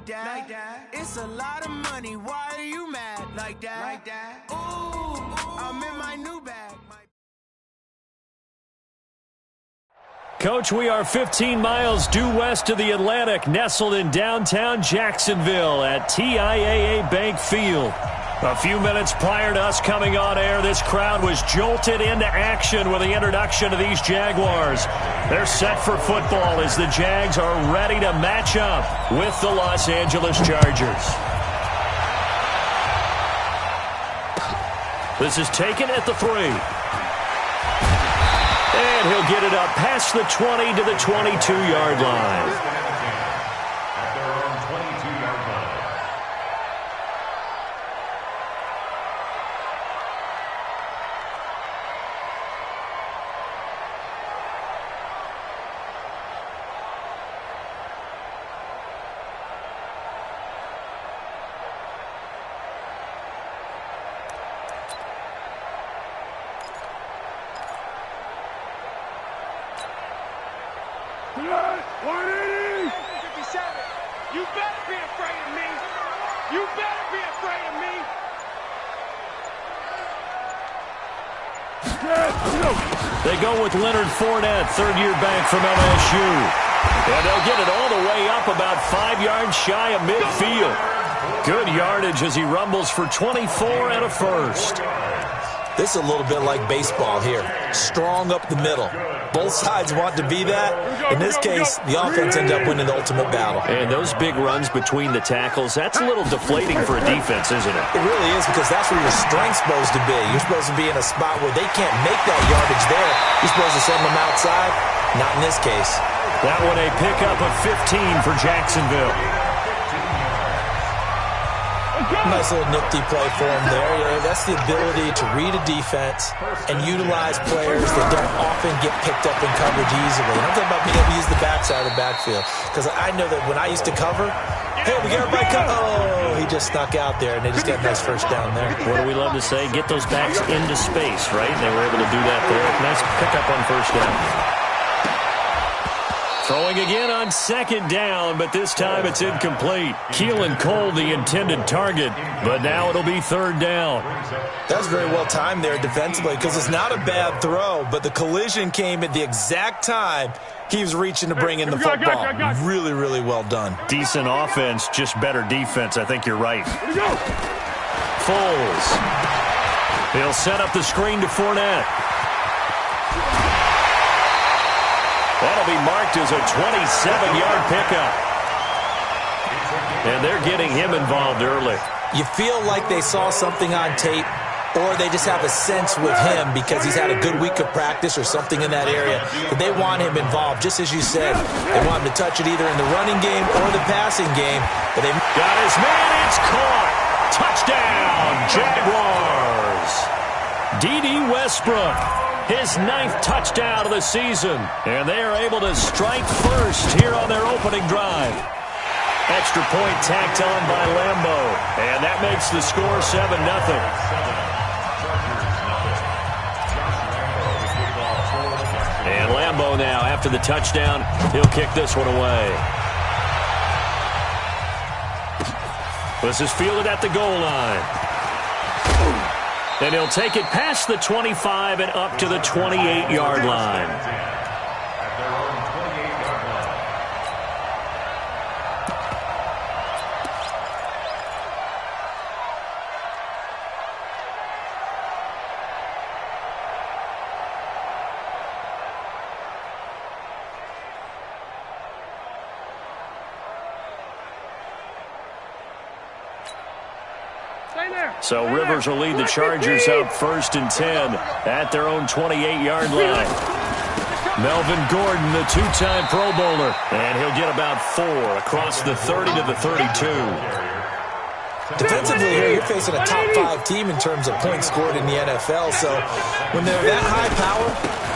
that. It's a lot of money. Why are you mad like that? Ooh, I'm in my new bag. Coach, we are 15 miles due west of the Atlantic, nestled in downtown Jacksonville at TIAA Bank Field. A few minutes prior to us coming on air, this crowd was jolted into action with the introduction of these Jaguars. They're set for football as the Jags are ready to match up with the Los Angeles Chargers. This is taken at the 3. And he'll get it up past the 20 to the 22-yard line. They go with Leonard Fournette, third-year back from LSU. And they'll get it all the way up about 5 yards shy of midfield. Good yardage as he rumbles for 24 and a first. This is a little bit like baseball here. Strong up the middle. Both sides want to be that. In this case, the offense ended up winning the ultimate battle. And those big runs between the tackles, that's a little deflating for a defense, isn't it? It really is, because that's where your strength's supposed to be. You're supposed to be in a spot where they can't make that yardage there. You're supposed to send them outside. Not in this case. That one a pickup of 15 for Jacksonville. Nice little nifty play for him there. Yeah, that's the ability to read a defense and utilize players that don't often get picked up in coverage easily. And I'm talking about being able to use the backside of the backfield. Because I know that when I used to cover, hey, we got everybody cover. Oh, he just snuck out there, and they just got a nice first down there. What do we love to say? Get those backs into space, right? And they were able to do that there. Nice pickup on first down. Throwing again on second down, but this time it's incomplete. Keelan Cole, the intended target, but now it'll be third down. That's very well timed there defensively, because it's not a bad throw, but the collision came at the exact time he was reaching to bring in the football. Really, really well done. Decent offense, just better defense. I think you're right. Foles. He'll set up the screen to Fournette. That'll be marked as a 27-yard pickup. And they're getting him involved early. You feel like they saw something on tape, or they just have a sense with him because he's had a good week of practice or something in that area. But they want him involved, just as you said. They want him to touch it either in the running game or the passing game. But they got his man. It's caught. Touchdown, Jaguars. D.D. Westbrook. His 9th touchdown of the season. And they are able to strike first here on their opening drive. Extra point tacked on by Lambo. And that makes the score 7-0. And Lambo now, after the touchdown, he'll kick this one away. This is fielded at the goal line. And he'll take it past the 25 and up to the 28-yard line. So Rivers will lead the Chargers up 1st and 10 at their own 28-yard line. Melvin Gordon, the 2-time Pro Bowler, and he'll get about 4 across the 30 to the 32. Defensively here, you're facing a top 5 team in terms of points scored in the NFL. So when they're that high power,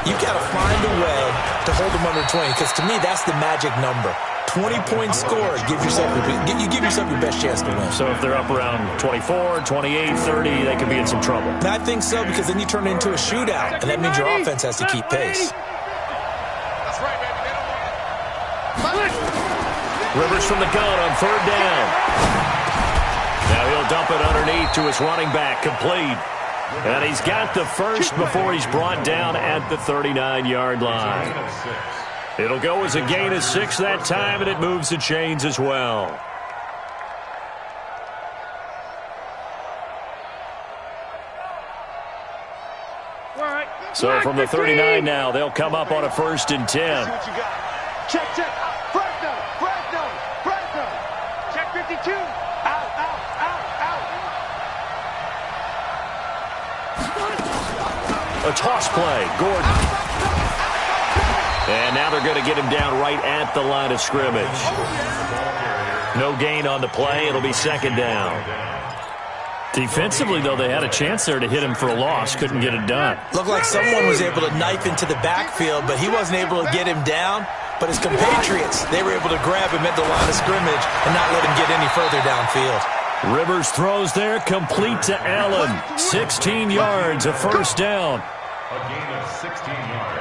you got to find a way to hold them under 20, because to me, that's the magic number. 20 points scored, you give yourself your best chance to win. So if they're up around 24, 28, 30, they could be in some trouble. And I think so, because then you turn it into a shootout, and that means your offense has to keep pace. That's right, baby. Rivers from the gun on 3rd down. Now he'll dump it underneath to his running back, complete. And he's got the first before he's brought down at the 39-yard line. It'll go as a gain of 6 that time, and it moves the chains as well. So from the 39 now, they'll come up on a 1st and 10. Check. Fresno. Check 52. Out. A toss play, Gordon. And now they're going to get him down right at the line of scrimmage. No gain on the play. It'll be 2nd down. Defensively, though, they had a chance there to hit him for a loss. Couldn't get it done. Looked like someone was able to knife into the backfield, but he wasn't able to get him down. But his compatriots, they were able to grab him at the line of scrimmage and not let him get any further downfield. Rivers throws there, complete to Allen. 16 yards, a 1st down. A gain of 16 yards.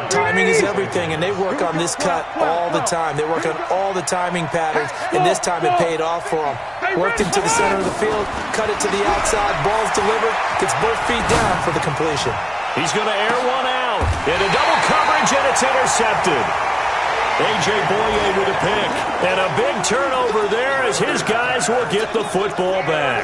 Timing is everything, and they work on this cut all the time. They work on all the timing patterns, and this time it paid off for them. Worked into the center of the field, cut it to the outside, ball's delivered, gets both feet down for the completion. He's going to air one out. Into double coverage, and it's intercepted. A.J. Boye with a pick. And a big turnover there as his guys will get the football back.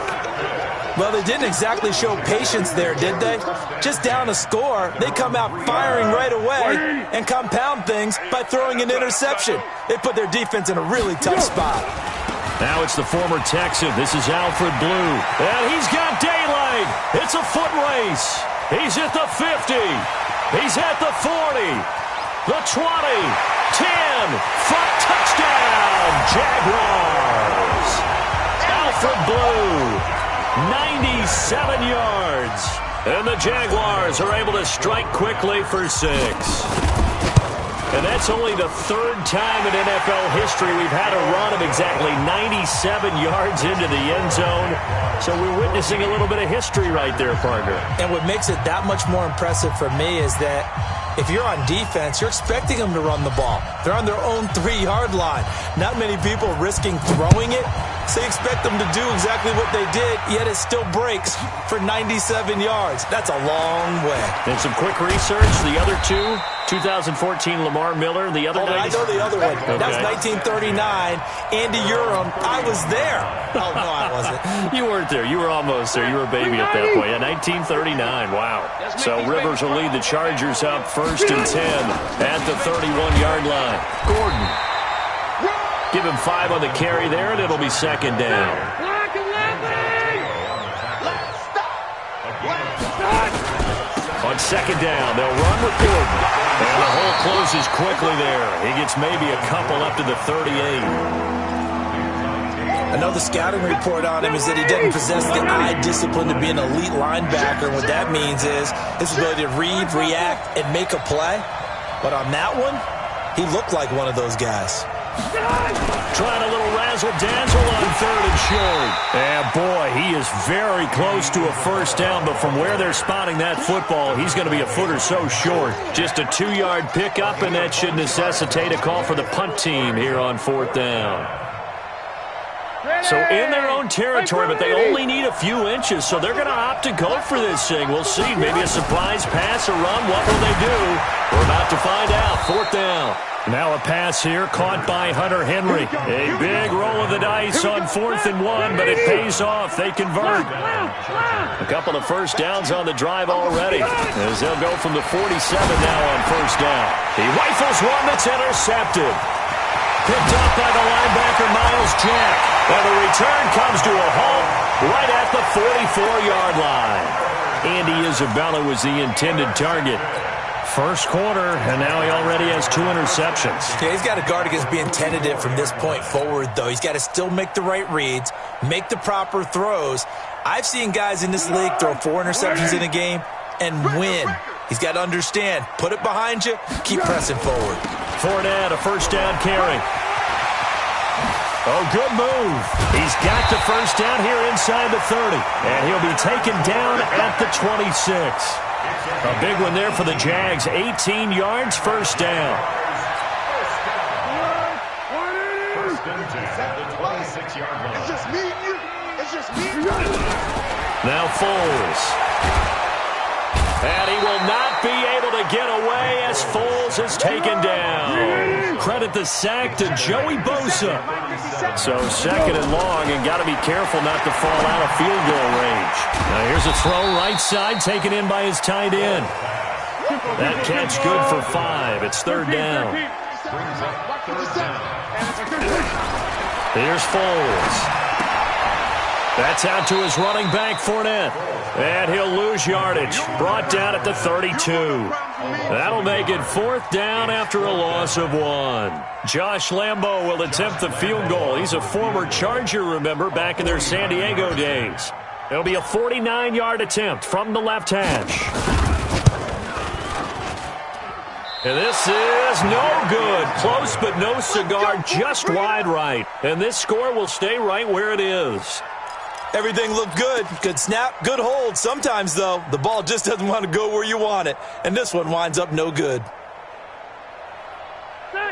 Well, they didn't exactly show patience there, did they? Just down a score, they come out firing right away and compound things by throwing an interception. They put their defense in a really tough spot. Now it's the former Texan. This is Alfred Blue. And he's got daylight. It's a foot race. He's at the 50. He's at the 40. The 20. 10. Front touchdown. Jaguars. Alfred Blue. 97 yards. And the Jaguars are able to strike quickly for 6. And that's only the 3rd time in NFL history we've had a run of exactly 97 yards into the end zone. So we're witnessing a little bit of history right there, partner. And what makes it that much more impressive for me is that if you're on defense, you're expecting them to run the ball. They're on their own 3-yard line. Not many people risking throwing it. So you expect them to do exactly what they did, yet it still breaks for 97 yards. That's a long way. And some quick research. The other two, 2014 Lamar Miller. The other I know the other one. Okay. That was 1939. Andy Urim. I was there. Oh, no, I wasn't. You weren't there. You were almost there. You were a baby at that point. Yeah, 1939. Wow. So Rivers will lead the Chargers up 1st and 10 at the 31-yard line. Gordon. Give him 5 on the carry there, and it'll be 2nd down. On 2nd down, they'll run with Gordon. And the hole closes quickly there. He gets maybe a couple up to the 38. I know the scouting report on him is that he doesn't possess the eye discipline to be an elite linebacker. What that means is his ability to read, react, and make a play. But on that one, he looked like one of those guys. Trying a little razzle-dazzle on 3rd and short. And, boy, he is very close to a 1st down, but from where they're spotting that football, he's going to be a foot or so short. Just a 2-yard pickup, and that should necessitate a call for the punt team here on 4th down. So in their own territory, but they only need a few inches, so they're going to opt to go for this thing. We'll see. Maybe a surprise pass or run. What will they do? We're about to find out. 4th down. Now a pass here caught by Hunter Henry. A big roll of the dice on 4th and 1, but it pays off. They convert. A couple of 1st downs on the drive already, as they'll go from the 47 now on 1st down. He rifles one that's intercepted. Picked up by the linebacker, Miles Jack. And the return comes to a halt right at the 44-yard line. Andy Isabella was the intended target. 1st quarter, and now he already has 2 interceptions. Yeah, he's got to guard against being tentative from this point forward, though. He's got to still make the right reads, make the proper throws. I've seen guys in this league throw 4 interceptions in a game and win. He's got to understand, put it behind you, keep pressing forward. Fournette, a 1st down carry. Oh, good move. He's got the 1st down here inside the 30, and he'll be taken down at the 26. A big one there for the Jags. 18 yards, 1st down. 6-yard line. It's just me and you. It's just me and you. Now Foles. And he will not be able to get away as Foles is taken down. Credit the sack to Joey Bosa. So 2nd and long, and got to be careful not to fall out of field goal range. Now here's a throw right side, taken in by his tight end. That catch good for 5. It's 3rd down. Here's Foles. That's out to his running back, Fournette. And he'll lose yardage. Brought down at the 32. That'll make it 4th down after a loss of 1. Josh Lambo will attempt the field goal. He's a former Charger, remember, back in their San Diego days. It'll be a 49-yard attempt from the left hash. And this is no good. Close but no cigar, just wide right. And this score will stay right where it is. Everything looked good. Good snap, good hold. Sometimes, though, the ball just doesn't want to go where you want it. And this one winds up no good.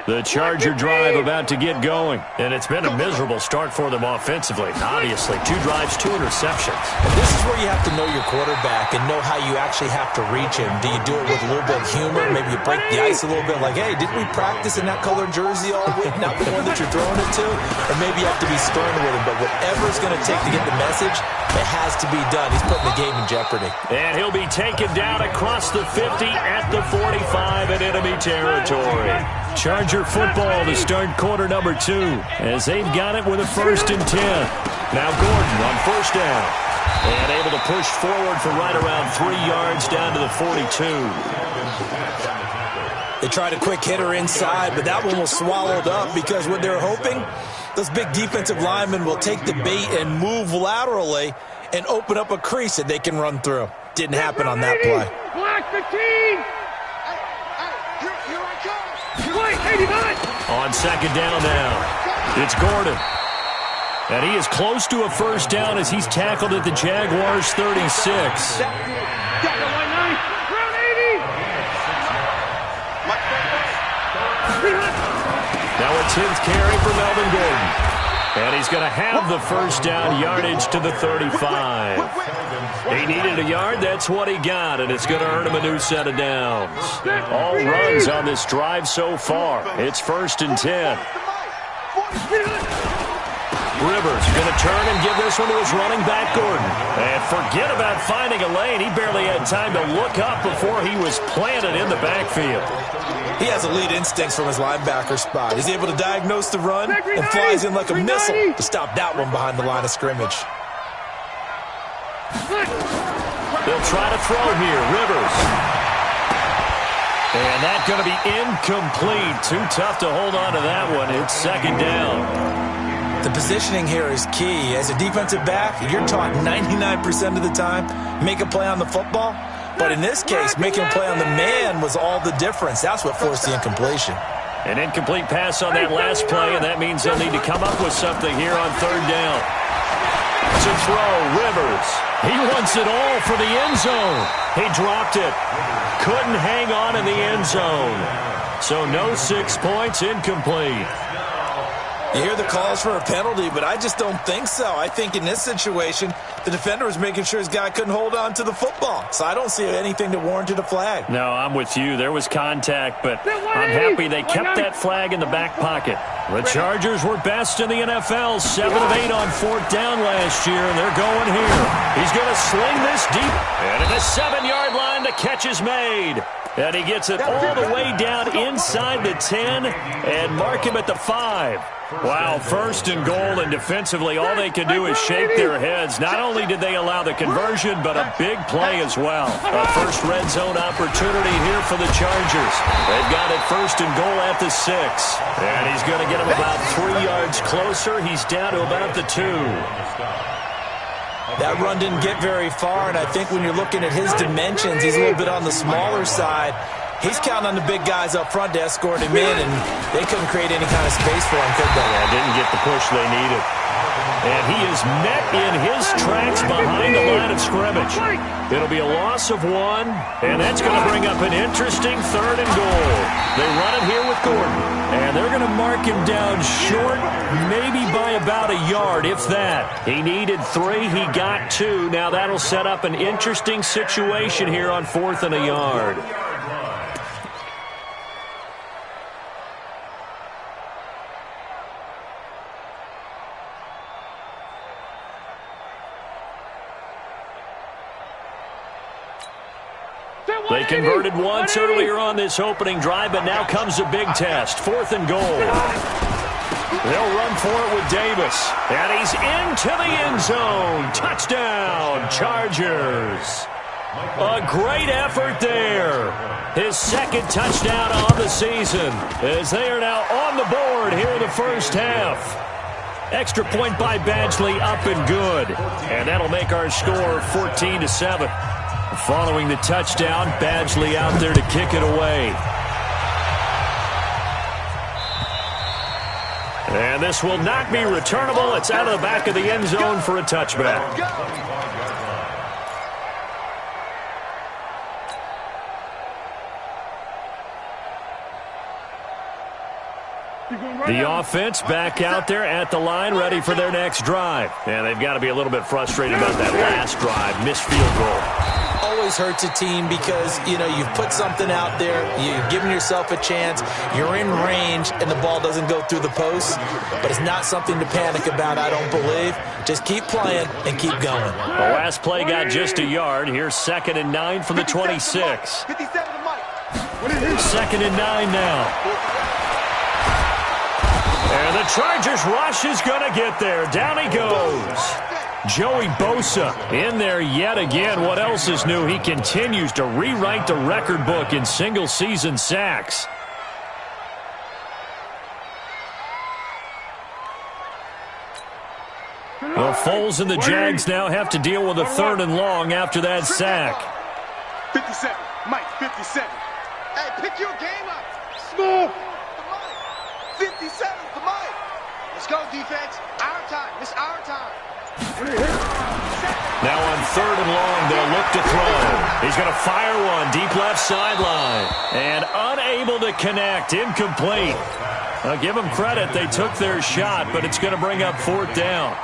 The Charger drive about to get going. And it's been a miserable start for them offensively. Obviously, 2 drives, 2 interceptions. This is where you have to know your quarterback and know how you actually have to reach him. Do you do it with a little bit of humor? Maybe you break the ice a little bit like, hey, didn't we practice in that colored jersey all week? Not the one that you're throwing it to? Or maybe you have to be stern with him. But whatever it's going to take to get the message, it has to be done. He's putting the game in jeopardy. And he'll be taken down across the 50 at the 45 in enemy territory. Charger football to start quarter number 2 as they've got it with a 1st and 10. Now Gordon on 1st down and able to push forward for right around 3 yards down to the 42. They tried a quick hitter inside, but that one was swallowed up because what they're hoping, those big defensive linemen will take the bait and move laterally and open up a crease that they can run through. Didn't happen on that play. Block the team. On 2nd down now, it's Gordon. And he is close to a 1st down as he's tackled at the Jaguars' 36. Now a 10th carry for Melvin Gordon. And he's going to have the 1st down yardage to the 35. He needed a yard. That's what he got, and it's going to earn him a new set of downs. All runs on this drive so far. It's 1st and 10. Rivers going to turn and give this one to his running back, Gordon. And forget about finding a lane. He barely had time to look up before he was planted in the backfield. He has elite instincts from his linebacker spot. He's able to diagnose the run and flies in like a missile to stop that one behind the line of scrimmage. They'll try to throw here. Rivers. And that's going to be incomplete. Too tough to hold on to that one. It's 2nd down. The positioning here is key. As a defensive back, you're taught 99% of the time, make a play on the football. But in this case, making a play on the man was all the difference. That's what forced the incompletion. An incomplete pass on that last play, and that means they'll need to come up with something here on 3rd down. To throw, Rivers. He wants it all for the end zone. He dropped it. Couldn't hang on in the end zone. So no 6 points, incomplete. You hear the calls for a penalty, but I just don't think so. I think in this situation, the defender was making sure his guy couldn't hold on to the football. So I don't see anything that warranted a flag. No, I'm with you. There was contact, but I'm happy they kept that flag in the back pocket. The Chargers were best in the NFL, 7 of 8 on 4th down last year, and they're going here. He's going to sling this deep, and at the 7-yard line, the catch is made. And he gets it all the way down inside the 10 and mark him at the 5. Wow, 1st and goal, and defensively all they can do is shake their heads. Not only did they allow the conversion, but a big play as well. A first red zone opportunity here for the Chargers. They've got it 1st and goal at the 6. And he's going to get him about 3 yards closer. He's down to about the 2. That run didn't get very far, and I think when you're looking at his dimensions, he's a little bit on the smaller side. He's counting on the big guys up front to escort him in, and they couldn't create any kind of space for him, could they? Yeah, didn't get the push they needed. and he is met in his tracks behind the line of scrimmage. It'll be a loss of 1, and that's going to bring up an interesting 3rd and goal. They run it here with Gordon, and they're going to mark him down short, maybe by about a yard, if that. He needed 3, he got 2. Now that'll set up an interesting situation here on 4th and a yard. They converted once earlier on this opening drive, but now comes a big test. 4th and goal. They'll run for it with Davis. And he's into the end zone. Touchdown, Chargers. A great effort there. His 2nd touchdown on the season, as they are now on the board here in the first half. Extra point by Badgley, up and good. And that'll make our score 14-7. Following the touchdown, Badgley out there to kick it away. And this will not be returnable. It's out of the back of the end zone for a touchback. The offense back out there at the line, ready for their next drive. And they've got to be a little bit frustrated about that last drive, missed field goal. Always hurts a team because, you've put something out there, you've given yourself a chance, you're in range, and the ball doesn't go through the post. But it's not something to panic about, I don't believe. Just keep playing and keep going. The last play got just a yard. Here's 2nd and 9 from the 26. 2nd and 9 now. And the Chargers rush is going to get there. Down he goes. Joey Bosa in there yet again. What else is new? He continues to rewrite the record book in single-season sacks. The Foles and the Jags now have to deal with a 3rd and long after that sack. 57, Mike, 57. Hey, pick your game up. Smooth. 57's the Mike. Let's go, defense. Our time. It's our time. Now on 3rd and long, they'll look to throw. He's going to fire one deep left sideline. And unable to connect. Incomplete. I'll give them credit. They took their shot, but it's going to bring up 4th down.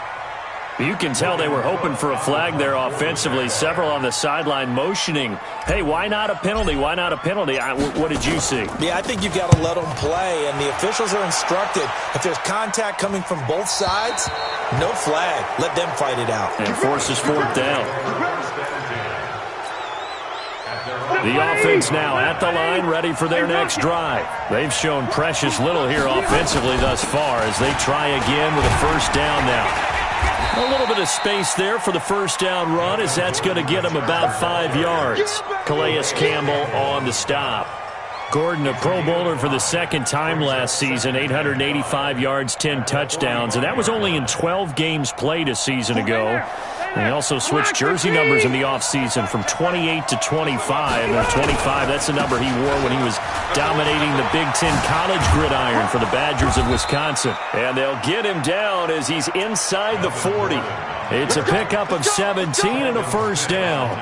You can tell they were hoping for a flag there offensively. Several on the sideline motioning, hey, why not a penalty? Why not a penalty? What did you see? Yeah, I think you've got to let them play, and the officials are instructed. If there's contact coming from both sides, no flag. Let them fight it out. And forces 4th down. The offense now at the line, ready for their next drive. They've shown precious little here offensively thus far as they try again with a 1st down now. A little bit of space there for the 1st down run, as that's going to get him about 5 yards. Calais Campbell on the stop. Gordon, a Pro Bowler for the 2nd time last season, 885 yards, 10 touchdowns, and that was only in 12 games played a season ago. And he also switched jersey numbers in the offseason from 28 to 25. And 25, that's the number he wore when he was dominating the Big Ten college gridiron for the Badgers of Wisconsin. And they'll get him down as he's inside the 40. It's a pickup of 17 and a 1st down.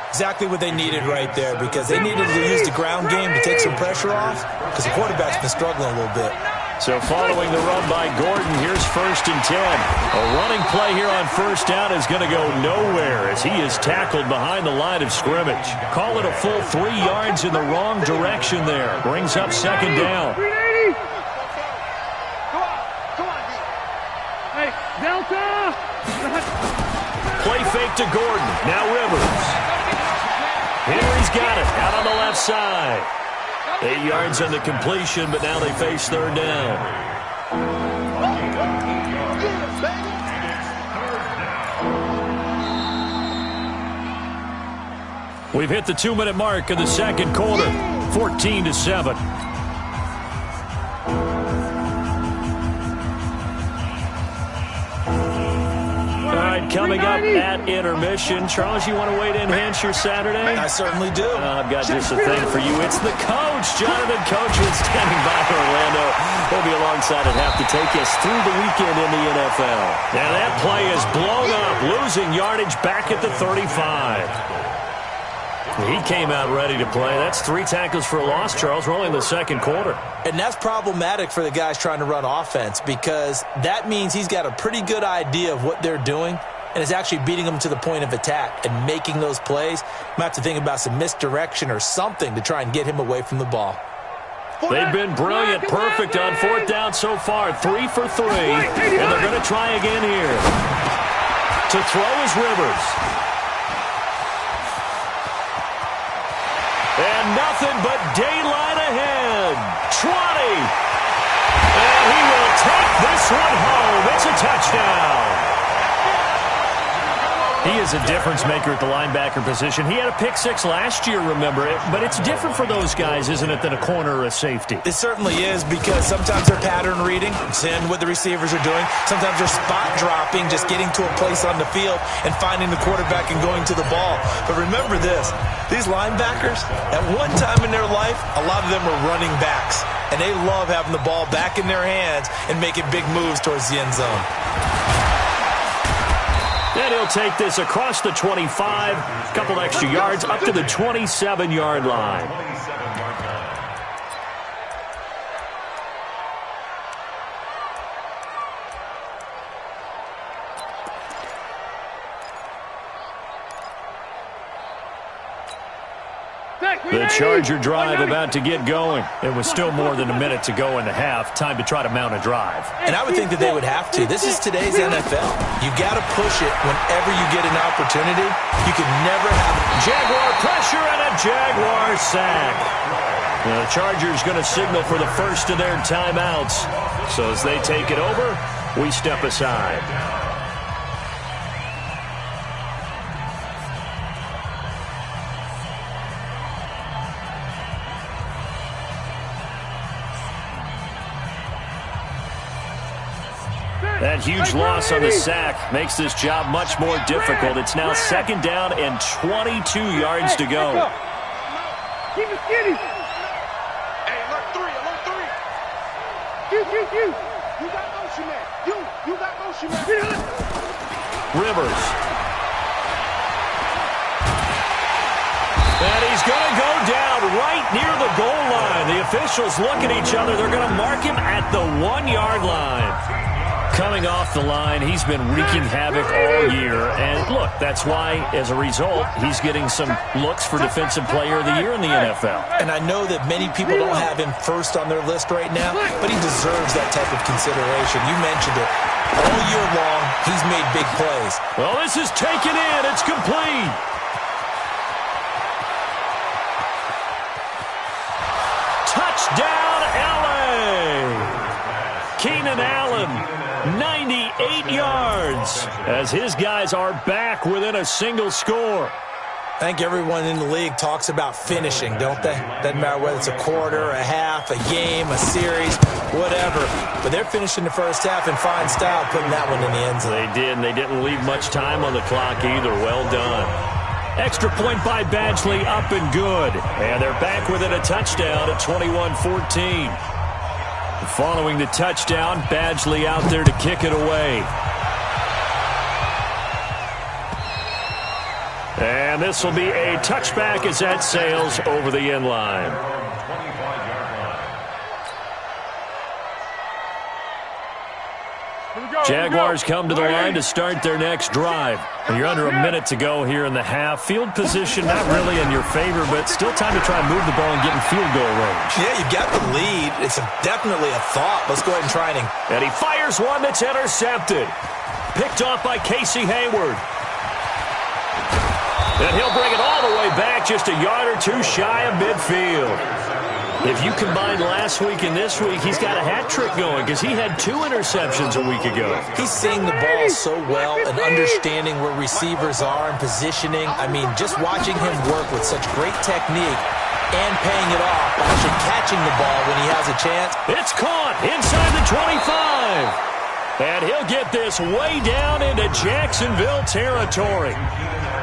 Exactly what they needed right there, because they needed to use the ground game to take some pressure off, because the quarterback's been struggling a little bit. So following the run by Gordon, here's 1st and 10. A running play here on 1st down is going to go nowhere as he is tackled behind the line of scrimmage. Call it a full 3 yards in the wrong direction there. Brings up 2nd down. Hey, Delta! Play fake to Gordon. Now Rivers. Henry's got it out on the left side. 8 yards on the completion, but now they face 3rd down. We've hit the 2-minute mark of the 2nd quarter, 14-7. right, coming up at intermission. Charles, you want to wait to enhance your Saturday? I certainly do. I've got just a thing for you. It's the coach, Jonathan Coachman, standing by Orlando. He'll be alongside at half to take us through the weekend in the NFL. Now that play is blown up, losing yardage back at the 35. He came out ready to play. That's 3 tackles for a loss, Charles. We're only in the second quarter. And that's problematic for the guys trying to run offense because that means he's got a pretty good idea of what they're doing and is actually beating them to the point of attack and making those plays. Might have to think about some misdirection or something to try and get him away from the ball. They've been brilliant, perfect on 4th down so far. 3 for 3, and they're going to try again here. To throw is Rivers. And nothing but daylight ahead. 20. And he will take this one home. It's a touchdown. He is a difference maker at the linebacker position. He had a pick 6 last year, remember it. But it's different for those guys, isn't it, than a corner or a safety? It certainly is because sometimes they're pattern reading, seeing what the receivers are doing. Sometimes they're spot dropping, just getting to a place on the field and finding the quarterback and going to the ball. But remember this, these linebackers, at one time in their life, a lot of them were running backs. And they love having the ball back in their hands and making big moves towards the end zone. And he'll take this across the 25, a couple extra yards, up to the 27-yard line. The Charger drive about to get going. It was still more than a minute to go in the half. Time to try to mount a drive. And I would think that they would have to. This is today's NFL. You got to push it whenever you get an opportunity. You can never have Jaguar pressure and a Jaguar sack. Now the Chargers going to signal for the first of their timeouts. So as they take it over, we step aside. That huge loss on the sack makes this job much more difficult. It's now 2nd down and 22 yards to go. Keep it skinny. Hey, alert 3, alert 3. You. You got motion, man. You got motion, man. Rivers. And he's going to go down right near the goal line. The officials look at each other. They're going to mark him at the 1-yard line. Coming off the line, he's been wreaking havoc all year. And look, that's why, as a result, he's getting some looks for Defensive Player of the Year in the NFL. And I know that many people don't have him first on their list right now, but he deserves that type of consideration. You mentioned it. All year long, he's made big plays. Well, this is taken in. It's complete. Touchdown, L.A. Keenan Allen, 98 yards, as his guys are back within a single score. I think everyone in the league talks about finishing, don't they? Doesn't matter whether it's a quarter, a half, a game, a series, whatever. But they're finishing the first half in fine style, putting that one in the end zone. They did, and they didn't leave much time on the clock either. Well done. Extra point by Badgley, up and good. And they're back within a touchdown at 21-14. Following the touchdown, Badgley out there to kick it away. And this will be a touchback as that sails over the end line. Jaguars come to the line to start their next drive. You're under a minute to go here in the half. Field position not really in your favor, but still time to try and move the ball and get in field goal range. Yeah, you've got the lead. It's definitely a thought. Let's go ahead and try it. And he fires one that's intercepted. Picked off by Casey Hayward. And he'll bring it all the way back, just a yard or two shy of midfield. If you combine last week and this week, he's got a hat trick going because he had 2 interceptions a week ago. He's seeing the ball so well and understanding where receivers are and positioning. I mean, just watching him work with such great technique and paying it off by actually catching the ball when he has a chance. It's caught inside the 25. And he'll get this way down into Jacksonville territory.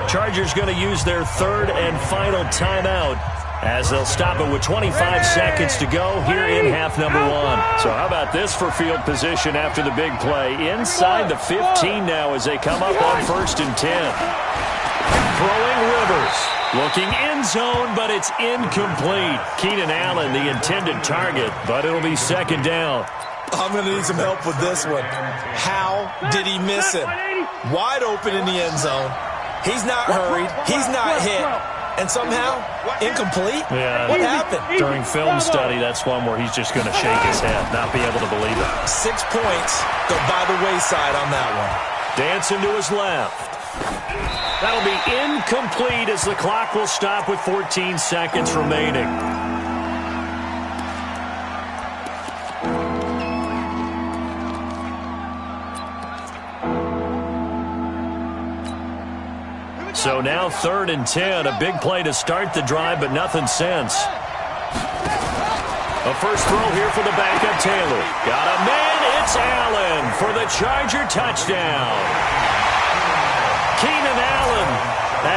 Chargers going to use their third and final timeout as they'll stop it with 25 seconds to go here in half number one. So how about this for field position after the big play? Inside the 15 now as they come up on 1st and 10. Throwing Rivers. Looking end zone, but it's incomplete. Keenan Allen, the intended target, but it'll be 2nd down. I'm going to need some help with this one. How did he miss him? Wide open in the end zone. He's not hurried. He's not hit. And somehow, incomplete? Yeah. What happened? During film study, that's one where he's just going to shake his head, not be able to believe it. 6 points go by the wayside on that one. Dancing to his left. That'll be incomplete as the clock will stop with 14 seconds remaining. So now 3rd and 10, a big play to start the drive, but nothing since. A first throw here for the backup Taylor. Got a man, it's Allen for the Charger touchdown. Keenan Allen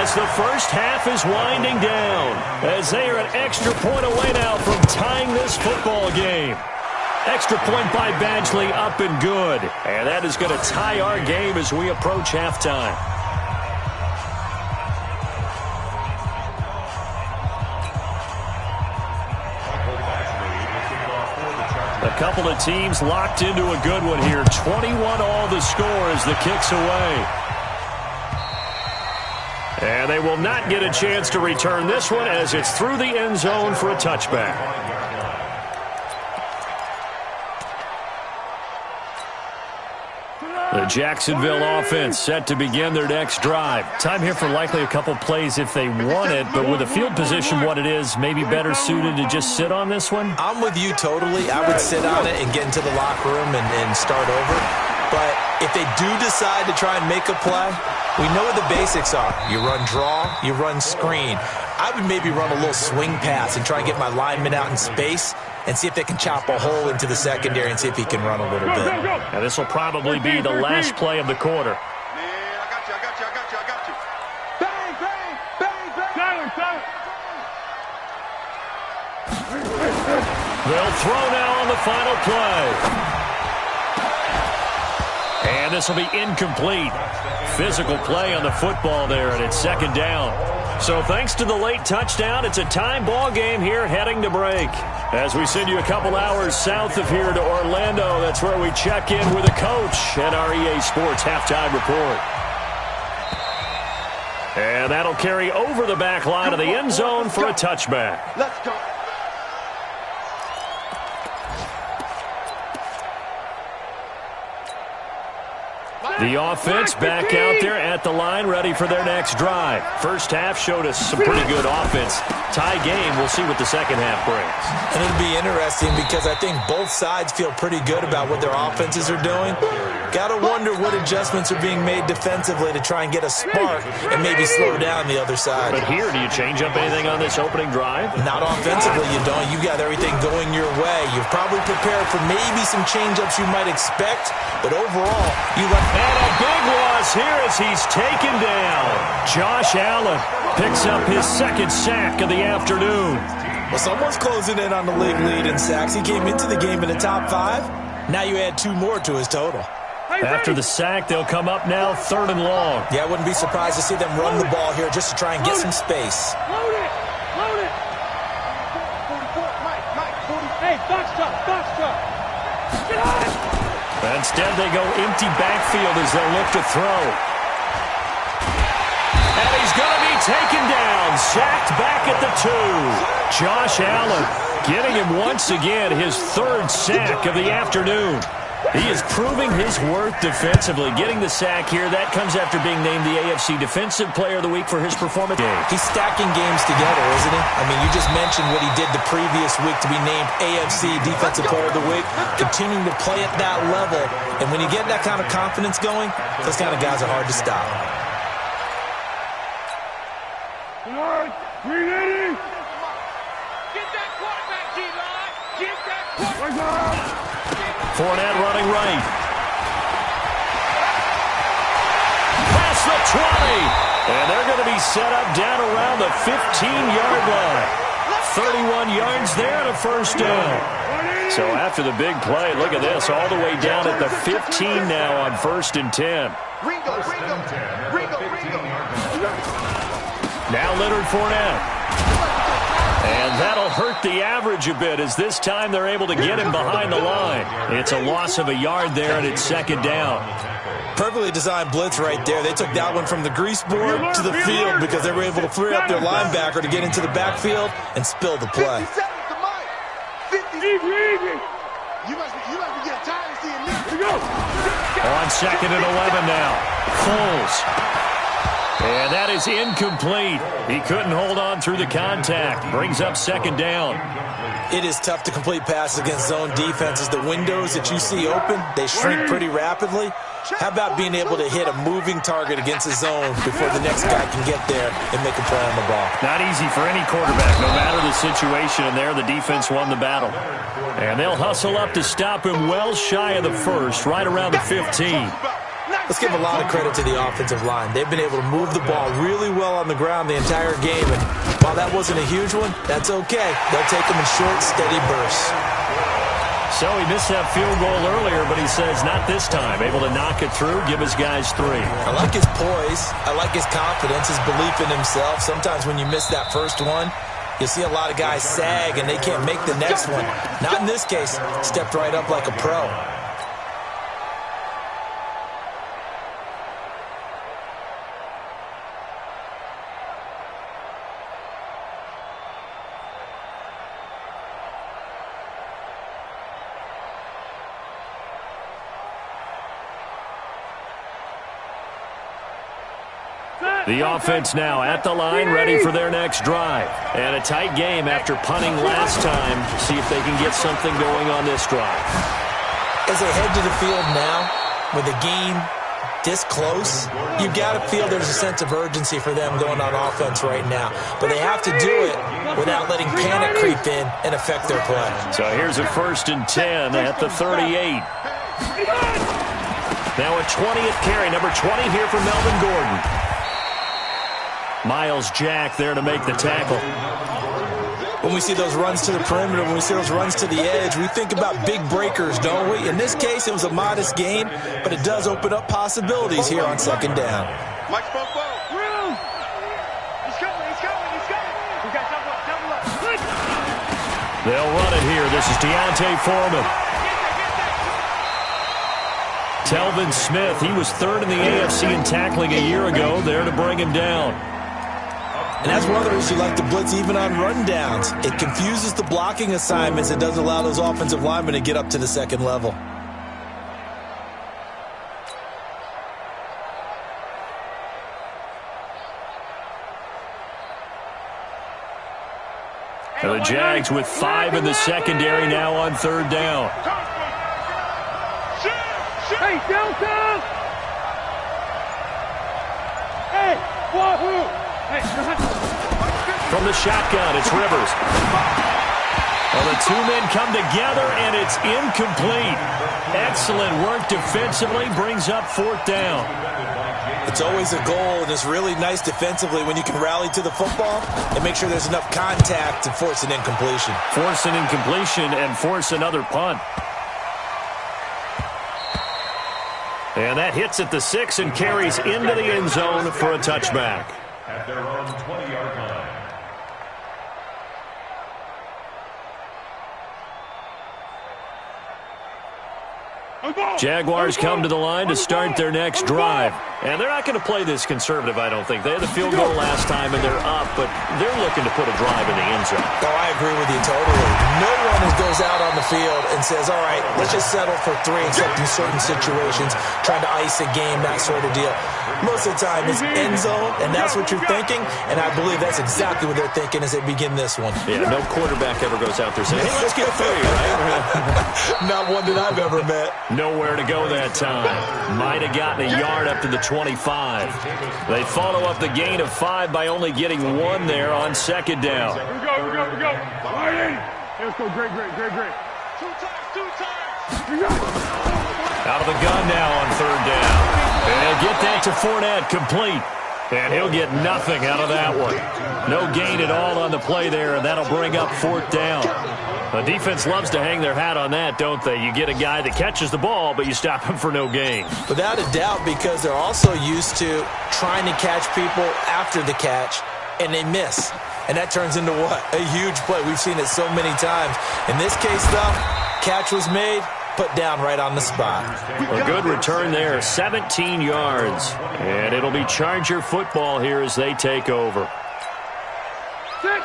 as the first half is winding down, as they are an extra point away now from tying this football game. Extra point by Badgley up and good. And that is going to tie our game as we approach halftime. A couple of teams locked into a good one here. 21 all the score as the kick's away. And they will not get a chance to return this one as it's through the end zone for a touchback. The Jacksonville offense set to begin their next drive. Time here for likely a couple plays if they want it, but with the field position what it is, maybe better suited to just sit on this one? I'm with you totally. I would sit on it and get into the locker room and start over. But if they do decide to try and make a play, we know what the basics are. You run draw, you run screen. I would maybe run a little swing pass and try and get my lineman out in space and see if they can chop a hole into the secondary and see if he can run a little bit. And this will probably be the last play of the quarter. Man, I got you. Bang, bang, bang, bang. They'll throw now on the final play. And this will be incomplete. Physical play on the football there, and it's 2nd down. So thanks to the late touchdown, it's a tie ball game here heading to break. As we send you a couple hours south of here to Orlando, that's where we check in with a coach at our EA Sports Halftime Report. And that'll carry over the back line of the end zone for a touchback. Let's go. The offense back out there at the line, ready for their next drive. First half showed us some pretty good offense. Tie game, we'll see what the second half brings. And it'll be interesting because I think both sides feel pretty good about what their offenses are doing. Got to wonder what adjustments are being made defensively to try and get a spark and maybe slow down the other side. But here, do you change up anything on this opening drive? Not offensively, you don't. You got everything going your way. You've probably prepared for maybe some change-ups you might expect, but overall, you let... And a big loss here as he's taken down. Josh Allen picks up his 2nd sack of the afternoon. Well, someone's closing in on the league lead in sacks. He came into the game in the top 5. Now you add 2 more to his total. After the sack, they'll come up now 3rd and long. Yeah, I wouldn't be surprised to see them run the ball here just to try and get some space. Load it. 44, Mike, 40. Hey, box truck. Get on it. Instead, they go empty backfield as they look to throw. And he's going to be taken down, sacked back at the 2. Josh Allen getting him once again his 3rd sack of the afternoon. He is proving his worth defensively. Getting the sack here, that comes after being named the AFC Defensive Player of the Week for his performance. He's stacking games together, isn't he? I mean, you just mentioned what he did the previous week to be named AFC Defensive Player of the Week, continuing to play at that level. And when you get that kind of confidence going, those kind of guys are hard to stop. All right, we ready? Get that quarterback, G-Line. Get that quarterback. Fournette running right. And they're going to be set up down around the 15-yard line. 31 yards there and a first down. So after the big play, look at this, all the way down at the 15 now on 1st and 10. Ringo. Now Leonard Fournette. And that'll hurt the average a bit as this time they're able to get him behind the line. It's a loss of a yard there, and it's 2nd down. Perfectly designed blitz right there. They took that one from the grease board to the field because they were able to free up their linebacker to get into the backfield and spill the play. 57 to Mike. 50. You must be getting tired of seeing me. On 2nd and 11 now. Foles. And that is incomplete. He couldn't hold on through the contact. Brings up 2nd down. It is tough to complete passes against zone defenses. The windows that you see open, they shrink pretty rapidly. How about being able to hit a moving target against a zone before the next guy can get there and make a play on the ball? Not easy for any quarterback, no matter the situation. And there, the defense won the battle. And they'll hustle up to stop him well shy of the first, right around the 15. Let's give a lot of credit to the offensive line. They've been able to move the ball really well on the ground the entire game. And while that wasn't a huge one, that's okay. They'll take them in short, steady bursts. So he missed that field goal earlier, but he says not this time. Able to knock it through, give his guys 3. I like his poise. I like his confidence, his belief in himself. Sometimes when you miss that first one, you see a lot of guys sag and they can't make the next one. Not in this case. Stepped right up like a pro. The offense now at the line, ready for their next drive. And a tight game after punting last time. See if they can get something going on this drive. As they head to the field now, with the game this close, you've got to feel there's a sense of urgency for them going on offense right now. But they have to do it without letting panic creep in and affect their play. So here's a 1st and 10 at the 38. Now a 20th carry, number 20 here for Melvin Gordon. Miles Jack there to make the tackle. When we see those runs to the perimeter, when we see those runs to the edge, we think about big breakers, don't we? In this case, it was a modest gain, but it does open up possibilities here on 2nd down. Mike spoke well. He's coming. We got double up. They'll run it here. This is Deontay Foreman. Telvin Smith, he was 3rd in the AFC in tackling a year ago, there to bring him down. And that's one of the reasons you like to blitz even on rundowns. It confuses the blocking assignments. It doesn't allow those offensive linemen to get up to the 2nd level. And the Jags with 5 in the secondary now on 3rd down. Hey, downtown! Hey, wahoo! Hey, from the shotgun, it's Rivers. Well, the 2 men come together, and it's incomplete. Excellent work defensively, brings up 4th down. It's always a goal, and it's really nice defensively when you can rally to the football and make sure there's enough contact to force an incompletion. Force an incompletion and force another punt. And that hits at the 6 and carries into the end zone for a touchback. At their own 20-yard line. Jaguars come to the line to start their next drive. And they're not going to play this conservative, I don't think. They had the field goal last time, and they're up, but they're looking to put a drive in the end zone. Oh, I agree with you totally. No one goes out on the field and says, all right, let's just settle for 3 except in certain situations, trying to ice a game, that sort of deal. Most of the time, it's end zone, and that's what you're thinking, and I believe that's exactly what they're thinking as they begin this one. Yeah, no quarterback ever goes out there saying, hey, let's get 3, right? Not one that I've ever met. Nowhere to go that time. Might have gotten a yard up to the 25. They follow up the gain of 5 by only getting 1 there on 2nd down. Here we go. All right, let's go. Great. 2 times. Here we go. Out of the gun now on third down. And he'll get that to Fournette, complete. And he'll get nothing out of that one. No gain at all on the play there, and that'll bring up fourth down. The defense loves to hang their hat on that, don't they? You get a guy that catches the ball, but you stop him for no gain. Without a doubt, because they're also used to trying to catch people after the catch, and they miss. And that turns into what? A huge play. We've seen it so many times. In this case, though, catch was made, put down right on the spot. A good return there, 17 yards. And it'll be Charger football here as they take over.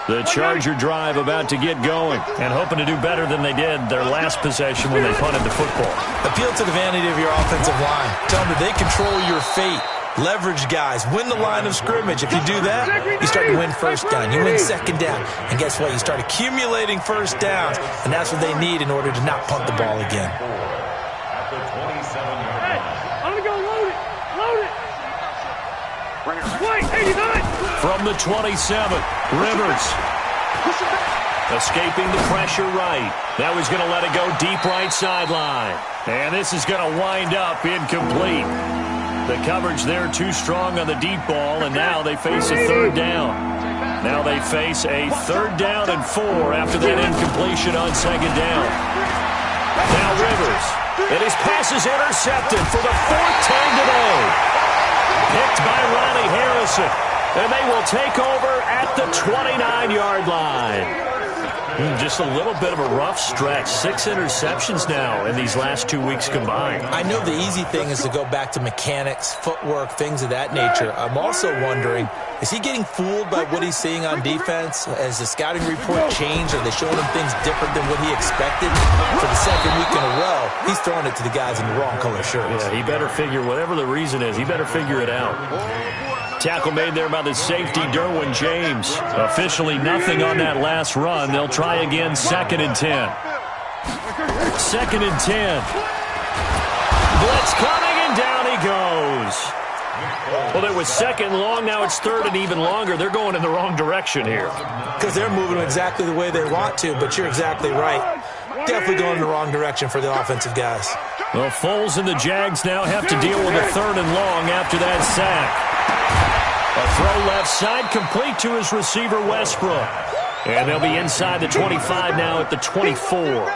The Charger drive about to get going and hoping to do better than they did their last possession when they punted the football. Appeal to the vanity of your offensive line. Tell them that they control your fate. Leverage guys. Win the line of scrimmage. If you do that, you start to win first down. You win second down. And guess what? You start accumulating first downs, and that's what they need in order to not punt the ball again. I'm going to go load it. Load it. Wait, 89. From the 27, Rivers. Escaping the pressure right. Now he's going to let it go deep right sideline. And this is going to wind up incomplete. The coverage there too strong on the deep ball, and now they face a third down. Now they face a third down and 4 after that incompletion on second down. Now Rivers. And his pass is intercepted for the 4th time today. Picked by Ronnie Harrison. And they will take over at the 29-yard line. Just a little bit of a rough stretch. 6 interceptions now in these last 2 weeks combined. I know the easy thing is to go back to mechanics, footwork, things of that nature. I'm also wondering, is he getting fooled by what he's seeing on defense? Has the scouting report changed? Are they showing him things different than what he expected? For the second week in a row, he's throwing it to the guys in the wrong color shirts. Yeah, he better figure, whatever the reason is, he better figure it out. Tackle made there by the safety, Derwin James. Officially nothing on that last run. They'll try again, 2nd and 10. 2nd and 10. Blitz coming, and down he goes. Well, it was 2nd long. Now it's 3rd and even longer. They're going in the wrong direction here. Because they're moving exactly the way they want to, but you're exactly right. Definitely going in the wrong direction for the offensive guys. Well, Foles and the Jags now have to deal with a 3rd and long after that sack. A throw left side, complete to his receiver, Westbrook. And they'll be inside the 25 now at the 24.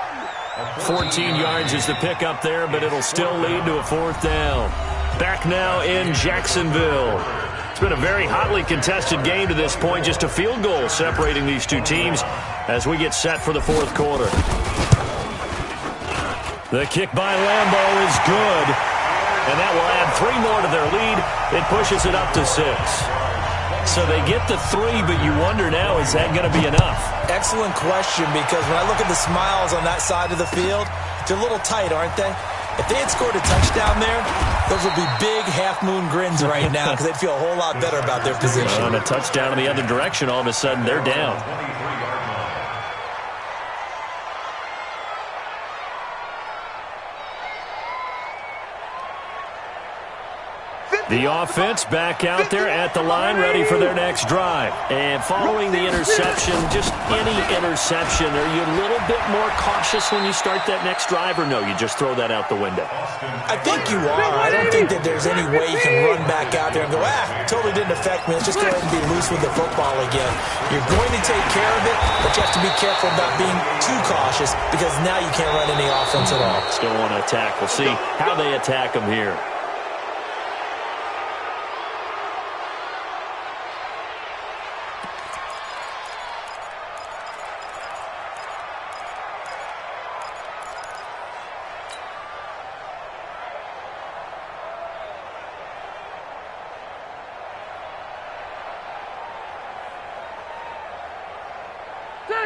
14 yards is the pickup there, but it'll still lead to a 4th down. Back now in Jacksonville. It's been a very hotly contested game to this point. Just a field goal separating these two teams as we get set for the 4th quarter. The kick by Lambeau is good. And that will add 3 more to their lead. It pushes it up to 6. So they get the 3, but you wonder now, is that going to be enough? Excellent question, because when I look at the smiles on that side of the field, they're a little tight, aren't they? If they had scored a touchdown there, those would be big half-moon grins right now because they'd feel a whole lot better about their position. On a touchdown in the other direction, all of a sudden they're down. The offense back out there at the line, ready for their next drive. And following the interception, just any interception, are you a little bit more cautious when you start that next drive, or no, you just throw that out the window? I think you are. I don't think that there's any way you can run back out there and go, totally didn't affect me. Let's just go ahead and be loose with the football again. You're going to take care of it, but you have to be careful about being too cautious because now you can't run any offense at all. Still want to attack. We'll see how they attack them here.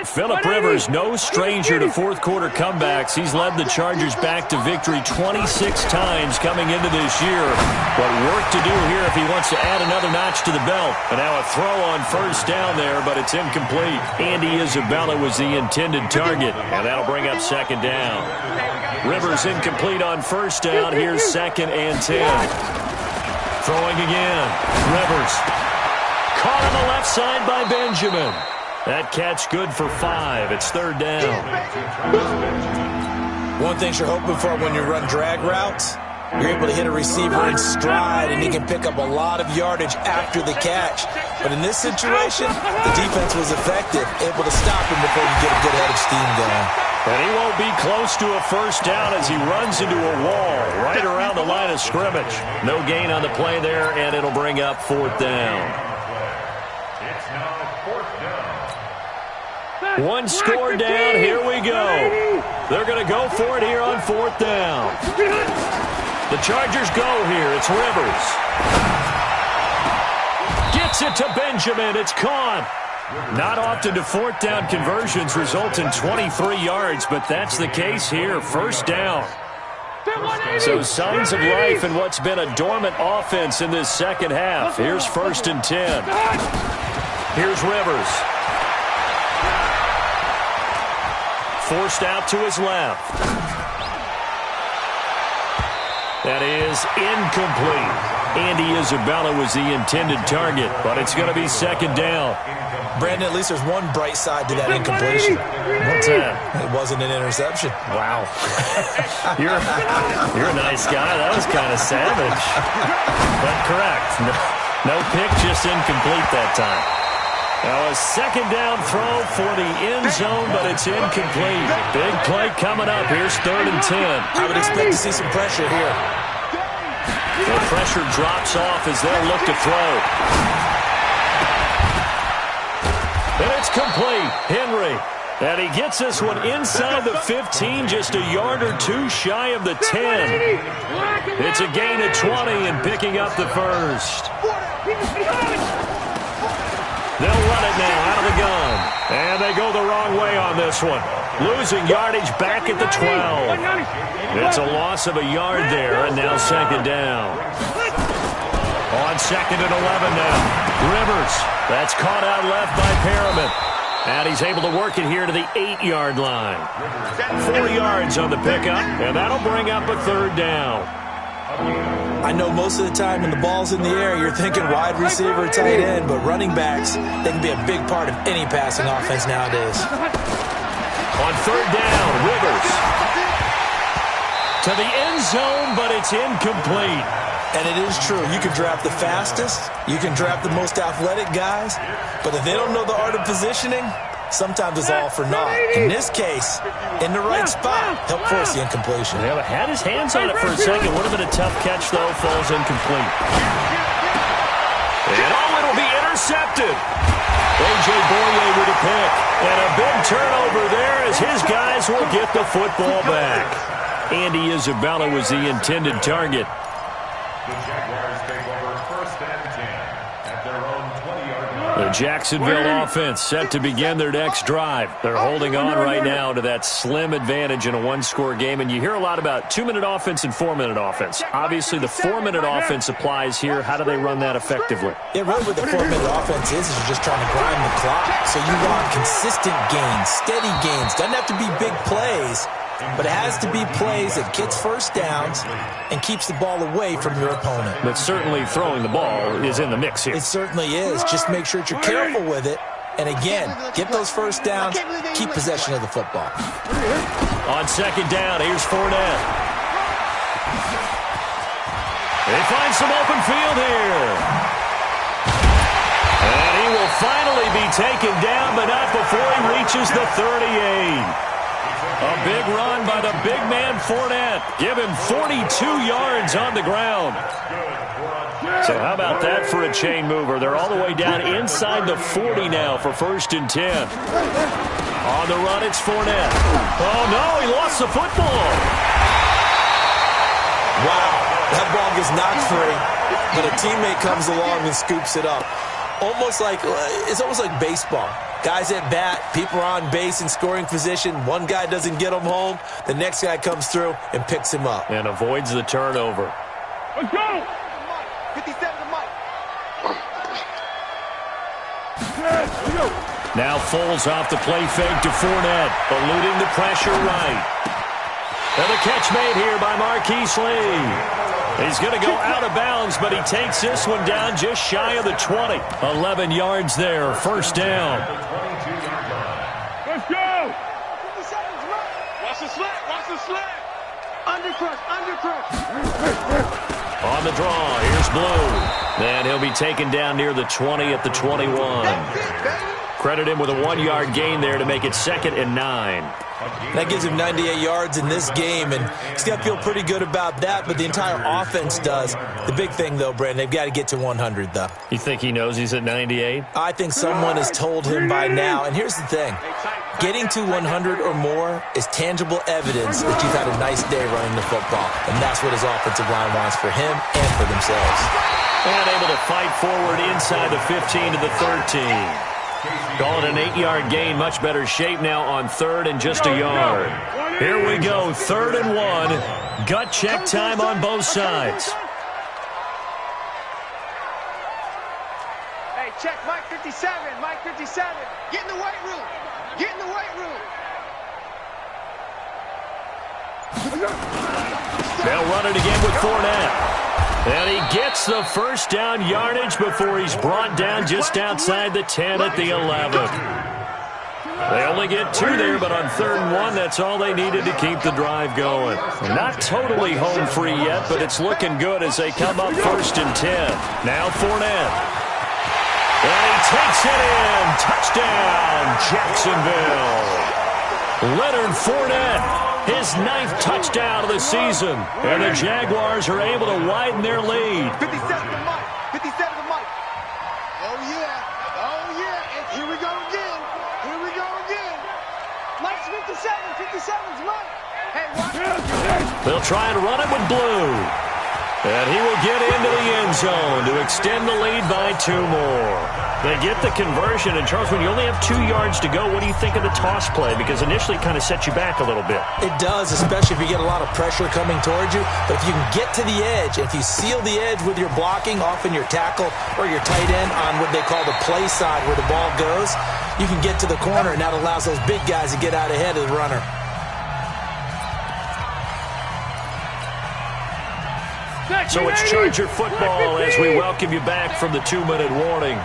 Phillip Rivers, no stranger to 4th quarter comebacks. He's led the Chargers back to victory 26 times coming into this year. But work to do here if he wants to add another notch to the belt. And now a throw on 1st down there, but it's incomplete. Andy Isabella was the intended target, and that'll bring up 2nd down. Rivers incomplete on 1st down. Here's 2nd and 10. Throwing again. Rivers. Caught on the left side by Benjamin. That catch good for 5. It's 3rd down. One thing you're hoping for when you run drag routes, you're able to hit a receiver in stride, and he can pick up a lot of yardage after the catch. But in this situation, the defense was effective, able to stop him before he get a good head of steam going. And he won't be close to a first down as he runs into a wall right around the line of scrimmage. No gain on the play there, and it'll bring up fourth down. One score down. Here we go. They're going to go for it here on fourth down. The Chargers go here. It's Rivers. Gets it to Benjamin. It's caught. Not often do fourth down conversions result in 23 yards, but that's the case here. First down. So signs of life in what's been a dormant offense in this second half. Here's 1st and 10. Here's Rivers. Forced out to his left. That is incomplete. Andy Isabella was the intended target, but it's going to be second down. Brandon, at least there's one bright side to that incompletion. What's that? It wasn't an interception. Wow. You're a nice guy. That was kind of savage. But correct. No pick, just incomplete that time. Now a second down throw for the end zone, but it's incomplete. Big play coming up. Here's 3rd and 10. I would expect to see some pressure here. The pressure drops off as they'll look to throw. And it's complete. Henry. And he gets this one inside the 15, just a yard or two shy of the 10. It's a gain of 20 and picking up the first. They'll run it now out of the gun. And they go the wrong way on this one. Losing yardage back at the 12. It's a loss of a yard there, and now second down. On 2nd and 11 now. Rivers. That's caught out left by Perriman. And he's able to work it here to the 8-yard line. 4 yards on the pickup, and that'll bring up a 3rd down. I know most of the time when the ball's in the air, you're thinking wide receiver, tight end, but running backs, they can be a big part of any passing offense nowadays. On 3rd down, Rivers. To the end zone, but it's incomplete. And it is true. You can draft the fastest. You can draft the most athletic guys. But if they don't know the art of positioning, sometimes it's all for naught. In this case, in the right spot, help force the incompletion. Yeah, had his hands on it for a second. Would have been a tough catch, though. Falls incomplete. And it'll be intercepted. A.J. Boye with a pick. And a big turnover there as his guys will get the football back. Andy Isabella was the intended target. The Jaguars take over 1st and 10 at their own 20-yard line. The Jacksonville offense set to begin their next drive. They're holding on right now to that slim advantage in a one-score game. And you hear a lot about 2-minute offense and 4-minute offense. Obviously, the 4-minute offense applies here. How do they run that effectively? Yeah, really what the 4-minute offense is you're just trying to grind the clock. So you want consistent gains, steady gains. Doesn't have to be big plays, but it has to be plays that gets first downs and keeps the ball away from your opponent. But certainly throwing the ball is in the mix here. It certainly is. Just make sure that you're careful with it. And again, get those first downs, keep possession of the football. On 2nd down, here's Fournette. They find some open field here. And he will finally be taken down, but not before he reaches the 38. A big run by the big man Fournette. Give him 42 yards on the ground. So how about that for a chain mover? They're all the way down inside the 40 now for 1st and 10. On the run, it's Fournette. Oh, no, he lost the football. Wow, that ball gets knocked free, but a teammate comes along and scoops it up. It's almost like baseball. Guys at bat, people are on base in scoring position. One guy doesn't get him home. The next guy comes through and picks him up. And avoids the turnover. Let's go! 57 to Mike. Now Foles off the play fake to Fournette, eluding the pressure right. And the catch made here by Marquise Lee. He's going to go out of bounds, but he takes this one down just shy of the 20. 11 yards there, 1st down. Let's go! 57 to Mike. Watch the slant. Watch a slam. Undercrush, undercrush. On the draw, here's Blue. And he'll be taken down near the 20 at the 21. That's it, baby. Credit him with a 1-yard gain there to make it 2nd and 9. That gives him 98 yards in this game, and he's got to feel pretty good about that, but the entire offense does. The big thing, though, Brandon, they've got to get to 100, though. You think he knows he's at 98? I think someone has told him by now, and here's the thing. Getting to 100 or more is tangible evidence that you've had a nice day running the football, and that's what his offensive line wants for him and for themselves. And able to fight forward inside the 15 to the 13. Call it an 8-yard gain. Much better shape now on 3rd and just a yard. Here we go, 3rd and 1. Gut check time on both sides. Hey, check Mike 57, Mike 57. Get in the weight room. Get in the weight room. They'll run it again with Fournette. And he gets the first down yardage before he's brought down just outside the 10 at the 11. They only get 2 there, but on 3rd and 1, that's all they needed to keep the drive going. Not totally home free yet, but it's looking good as they come up 1st and 10. Now Fournette. And he takes it in. Touchdown, Jacksonville. Leonard Fournette. His 9th touchdown of the season. And the Jaguars are able to widen their lead. 57 to Mike. 57 to Mike. Oh, yeah. Oh, yeah. And here we go again. Here we go again. Mike's 57. 57's Mike. Hey, watch. They'll try and run it with Blue. And he will get into the end zone to extend the lead by 2 more. They get the conversion. And, Charles, when you only have 2 yards to go, what do you think of the toss play? Because initially it kind of sets you back a little bit. It does, especially if you get a lot of pressure coming towards you. But if you can get to the edge, if you seal the edge with your blocking, often your tackle or your tight end on what they call the play side where the ball goes, you can get to the corner, and that allows those big guys to get out ahead of the runner. So it's Charger football as we welcome you back from the 2-minute warning.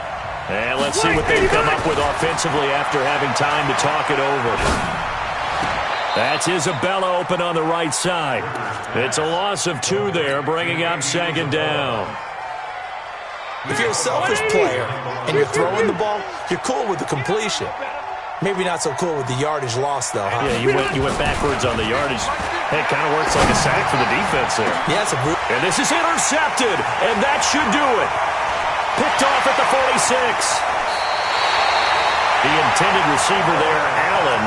And let's see what they've come up with offensively after having time to talk it over. That's Isabella open on the right side. It's a loss of 2 there, bringing up 2nd down. If you're a selfish player and you're throwing the ball, you're cool with the completion. Maybe not so cool with the yardage loss, though, huh? Yeah, you went backwards on the yardage. Hey, it kind of works like a sack for the defense there. Yeah, it's a brute. And this is intercepted, and that should do it. Picked off at the 46. The intended receiver there, Allen,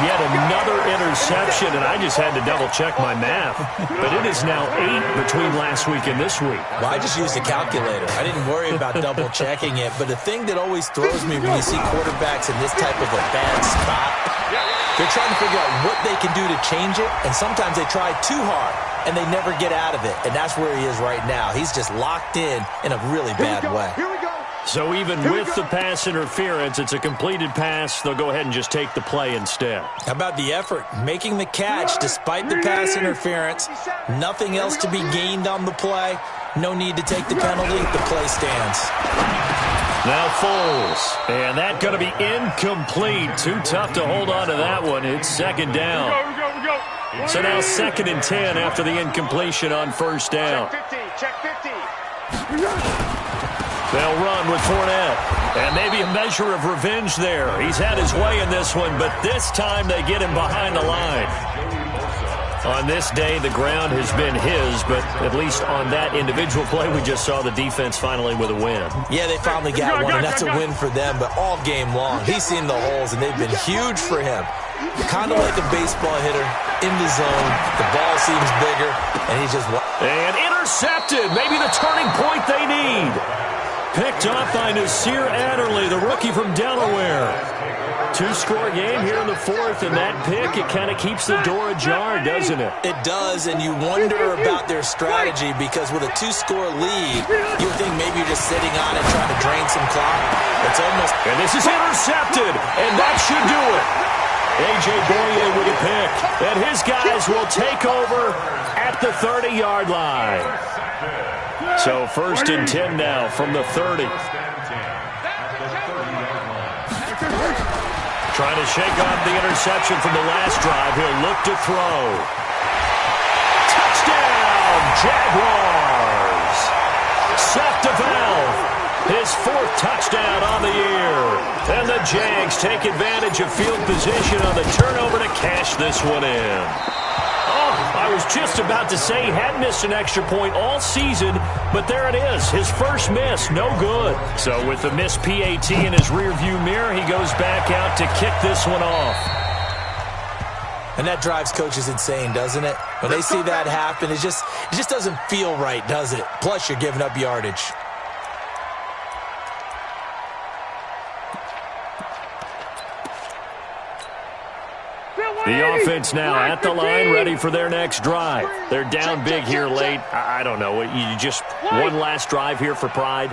yet another interception, and I just had to double-check my math. But it is now 8 between last week and this week. Well, I just used a calculator. I didn't worry about double-checking it. But the thing that always throws me when you see quarterbacks in this type of a bad spot, they're trying to figure out what they can do to change it, and sometimes they try too hard, and they never get out of it. And that's where he is right now. He's just locked in a really bad way. Here we go. So even with the pass interference, it's a completed pass. They'll go ahead and just take the play instead. How about the effort? Making the catch despite the pass interference. Nothing else to be gained on the play. No need to take the penalty. The play stands. Now Foles. And that's going to be incomplete. Too tough to hold on to that one. It's 2nd down. So now 2nd and 10 after the incompletion on 1st down. Check 50. They'll run with Fournette. And maybe a measure of revenge there. He's had his way in this one, but this time they get him behind the line. On this day, the ground has been his, but at least on that individual play, we just saw the defense finally with a win. Yeah, they finally got one, and that's a win for them, but all game long, he's seen the holes, and they've been huge for him. Kind of like a baseball hitter in the zone. The ball seems bigger, and he's just... And intercepted. Maybe the turning point they need. Picked off by Nasir Adderley, the rookie from Delaware. 2-score game here in the 4th, and that pick, it kind of keeps the door ajar, doesn't it? It does, and you wonder about their strategy because with a 2-score lead, you would think maybe you're just sitting on it trying to drain some clock. It's almost... And this is intercepted, and that should do it. A.J. Boye with a pick, and his guys will take over at the 30-yard line. So 1st and 10 now from the 30. Trying to shake off the interception from the last drive. He'll look to throw. Touchdown, Jaguars. Seth DeValve, his 4th touchdown on the year. And the Jags take advantage of field position on the turnover to cash this one in. I was just about to say he hadn't missed an extra point all season, but there it is. His first miss, no good. So with the missed PAT in his rearview mirror, he goes back out to kick this one off. And that drives coaches insane, doesn't it? When they see that happen, it just doesn't feel right, does it? Plus, you're giving up yardage. The offense now at the line, ready for their next drive. They're down big here late. I don't know. You just one last drive here for pride?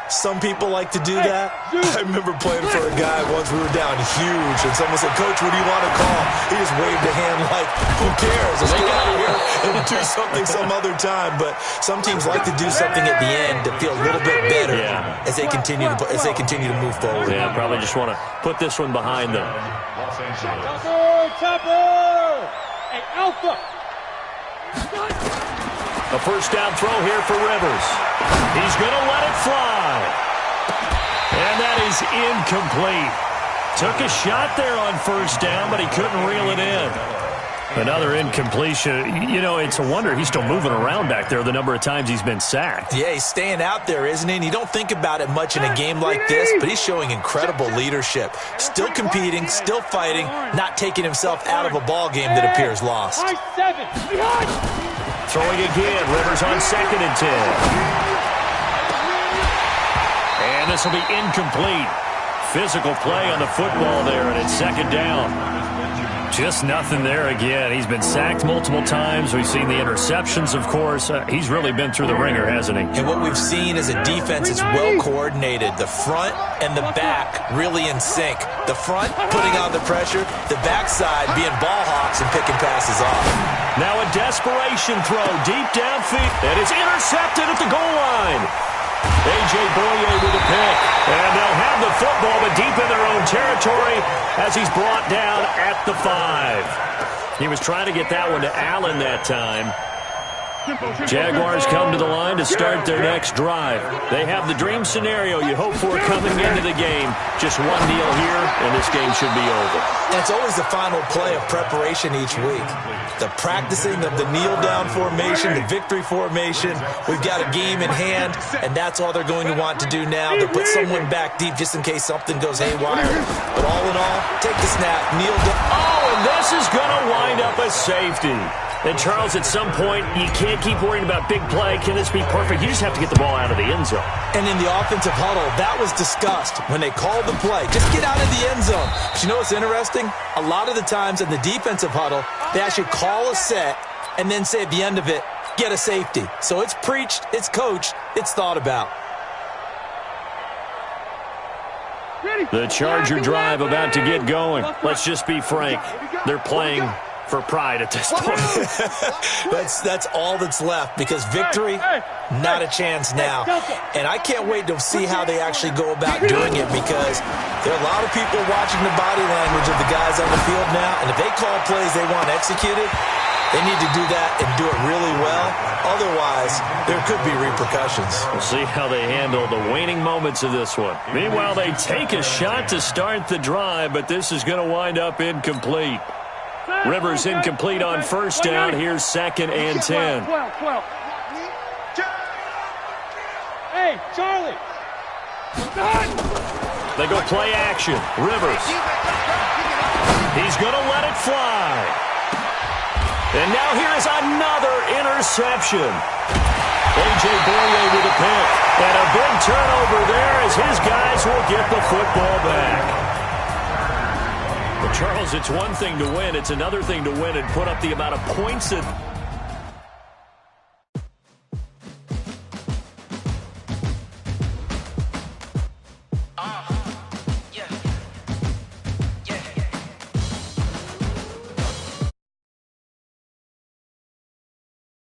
Some people like to do that. I remember playing for a guy once. We were down huge, and someone said, "Coach, what do you want to call?" He just waved a hand like, "Who cares? Let's get out of here and do something some other time." But some teams like to do something at the end to feel a little bit better as they continue to move forward. Yeah, probably just want to put this one behind them. Chopper! Hey, Alpha! A first down throw here for Rivers. He's going to let it fly. And that is incomplete. Took a shot there on first down, but he couldn't reel it in. Another incompletion. You know, it's a wonder he's still moving around back there the number of times he's been sacked. Yeah, he's staying out there, isn't he? And you don't think about it much in a game like this, but he's showing incredible leadership. Still competing, still fighting, not taking himself out of a ball game that appears lost. Throwing again, Rivers on 2nd and 10. And this will be incomplete. Physical play on the football there, and it's 2nd down. Just nothing there again. He's been sacked multiple times. We've seen the interceptions, of course. He's really been through the ringer, hasn't he? And what we've seen is a defense that's well coordinated. The front and the back really in sync. The front putting on the pressure, the backside being ball hawks and picking passes off. Now a desperation throw deep downfield, and it's intercepted at the goal line. A.J. Boye with a pick. And they'll have the football, but deep in their own territory as he's brought down at the 5. He was trying to get that one to Allen that time. Jaguars come to the line to start their next drive. They have the dream scenario you hope for coming into the game. Just one kneel here, and this game should be over. That's always the final play of preparation each week. The practicing of the kneel-down formation, the victory formation. We've got a game in hand, and that's all they're going to want to do now. They'll put someone back deep just in case something goes haywire. But all in all, take the snap, kneel down. Oh, and this is going to wind up a safety. And, Charles, at some point, you can't keep worrying about big play. Can this be perfect? You just have to get the ball out of the end zone. And in the offensive huddle, that was discussed when they called the play. Just get out of the end zone. But you know what's interesting? A lot of the times in the defensive huddle, they actually call a set and then say at the end of it, get a safety. So it's preached, it's coached, it's thought about. The Charger drive about to get going. Let's just be frank. They're playing for pride at this point. That's all that's left, because victory, not a chance now. And I can't wait to see how they actually go about doing it, because there are a lot of people watching the body language of the guys on the field now, and if they call plays they want executed, they need to do that and do it really well. Otherwise, there could be repercussions. We'll see how they handle the waning moments of this one. Meanwhile, they take a shot to start the drive, but this is going to wind up incomplete. Rivers incomplete on first down. Here's 2nd and 10. Hey, Charlie. They go play action. Rivers. He's going to let it fly. And now here is another interception. A.J. Boye with a pick. And a big turnover there as his guys will get the football back. But Charles, it's one thing to win. It's another thing to win and put up the amount of points that